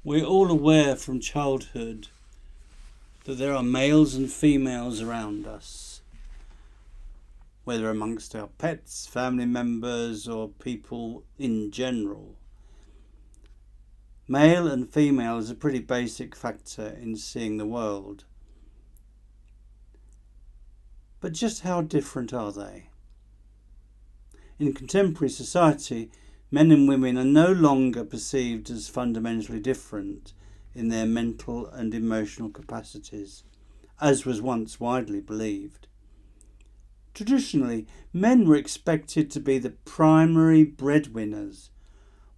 We're all aware from childhood that there are males and females around us, whether amongst our pets, family members, or people in general. Male and female is a pretty basic factor in seeing the world. But just how different are they? In contemporary society, men and women are no longer perceived as fundamentally different in their mental and emotional capacities, as was once widely believed. Traditionally, men were expected to be the primary breadwinners,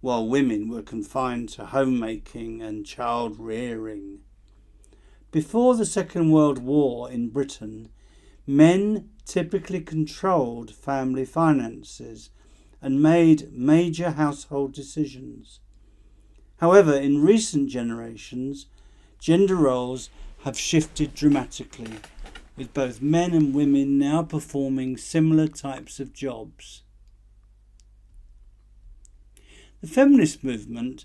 while women were confined to homemaking and child rearing. Before the Second World War in Britain, men typically controlled family finances and made major household decisions. However, in recent generations, gender roles have shifted dramatically, with both men and women now performing similar types of jobs. The feminist movement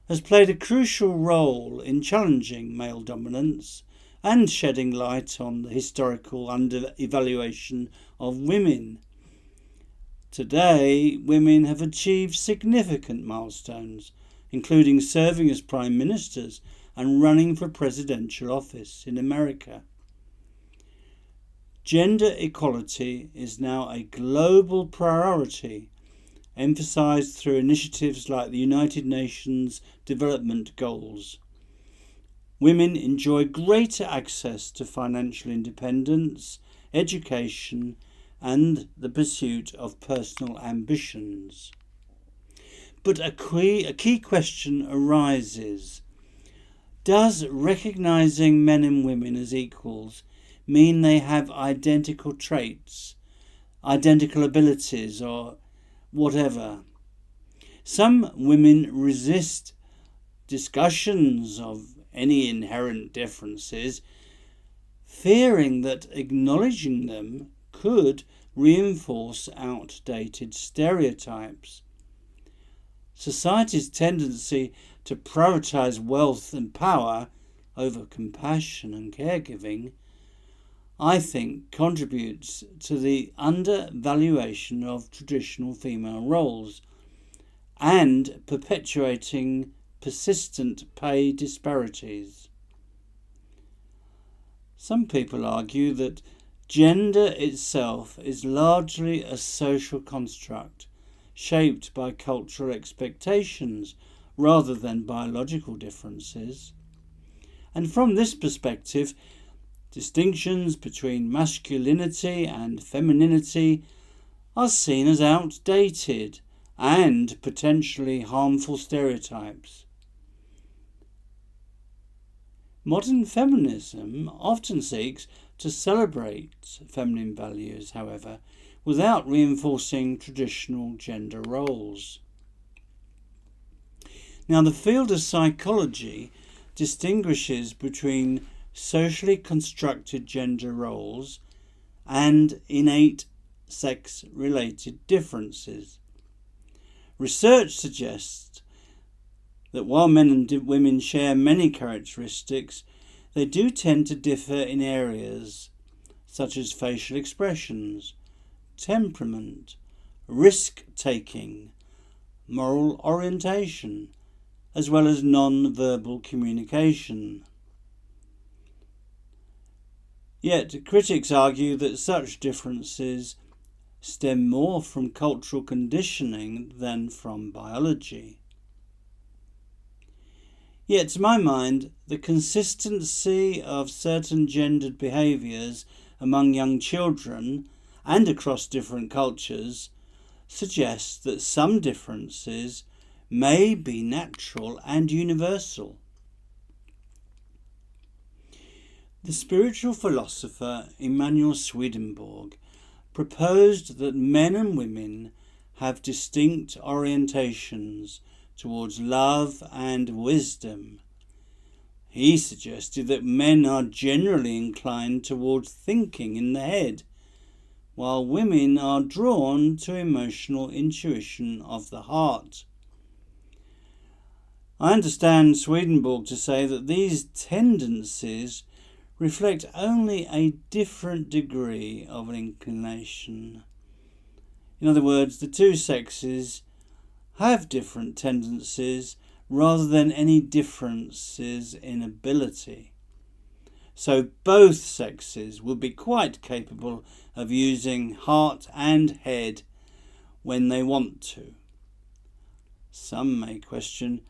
has played a crucial role in challenging male dominance and shedding light on the historical under-evaluation of women. Today, women have achieved significant milestones, including serving as prime ministers and running for presidential office in America. Gender equality is now a global priority, emphasised through initiatives like the United Nations Development Goals. Women enjoy greater access to financial independence, education, and the pursuit of personal ambitions. But a key question arises. Does recognising men and women as equals mean they have identical traits, identical abilities, or whatever? Some women resist discussions of any inherent differences, fearing that acknowledging them could reinforce outdated stereotypes. Society's tendency to prioritise wealth and power over compassion and caregiving, I think, contributes to the undervaluation of traditional female roles and perpetuating persistent pay disparities. Some people argue that gender itself is largely a social construct shaped by cultural expectations rather than biological differences. And from this perspective, distinctions between masculinity and femininity are seen as outdated and potentially harmful stereotypes. Modern feminism often seeks to celebrate feminine values, however, without reinforcing traditional gender roles. Now, the field of psychology distinguishes between socially constructed gender roles and innate sex-related differences. Research suggests that while men and women share many characteristics, they do tend to differ in areas such as facial expressions, temperament, risk-taking, moral orientation, as well as non-verbal communication. Yet critics argue that such differences stem more from cultural conditioning than from biology. Yet, to my mind, the consistency of certain gendered behaviours among young children and across different cultures suggests that some differences may be natural and universal. The spiritual philosopher Emanuel Swedenborg proposed that men and women have distinct orientations towards love and wisdom. He suggested that men are generally inclined towards thinking in the head, while women are drawn to emotional intuition of the heart. I understand Swedenborg to say that these tendencies reflect only a different degree of an inclination. In other words, the two sexes have different tendencies rather than any differences in ability. So both sexes will be quite capable of using heart and head when they want to. Some may question,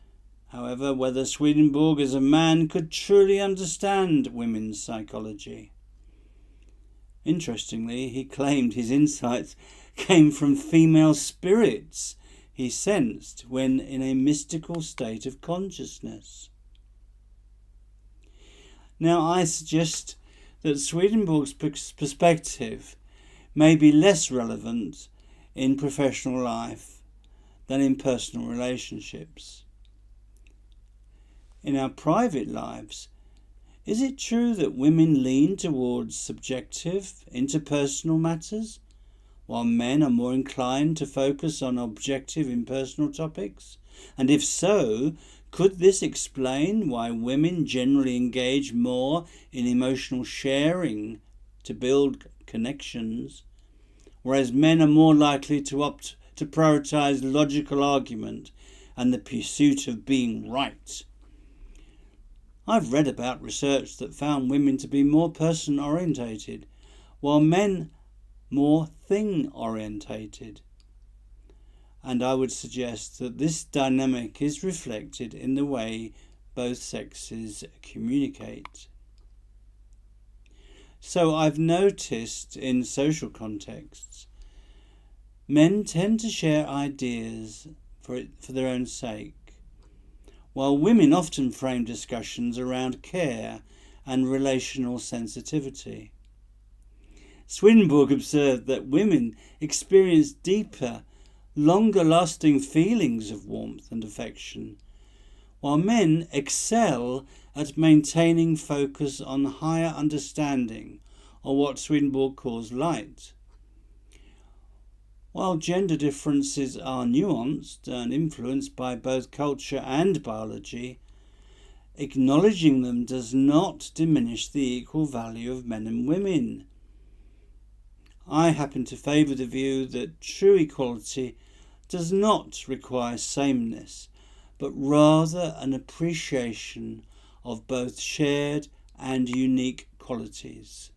however, whether Swedenborg as a man could truly understand women's psychology. Interestingly, he claimed his insights came from female spirits he sensed when in a mystical state of consciousness. Now, I suggest that Swedenborg's perspective may be less relevant in professional life than in personal relationships. In our private lives, is it true that women lean towards subjective, interpersonal matters, while men are more inclined to focus on objective, impersonal topics? And if so, could this explain why women generally engage more in emotional sharing to build connections, whereas men are more likely to opt to prioritize logical argument and the pursuit of being right? I've read about research that found women to be more person-orientated, while men more thing-orientated. And I would suggest that this dynamic is reflected in the way both sexes communicate. So I've noticed in social contexts, men tend to share ideas for their own sake, while women often frame discussions around care and relational sensitivity. Swedenborg observed that women experience deeper, longer-lasting feelings of warmth and affection, while men excel at maintaining focus on higher understanding, or what Swedenborg calls light. While gender differences are nuanced and influenced by both culture and biology, acknowledging them does not diminish the equal value of men and women. I happen to favour the view that true equality does not require sameness, but rather an appreciation of both shared and unique qualities.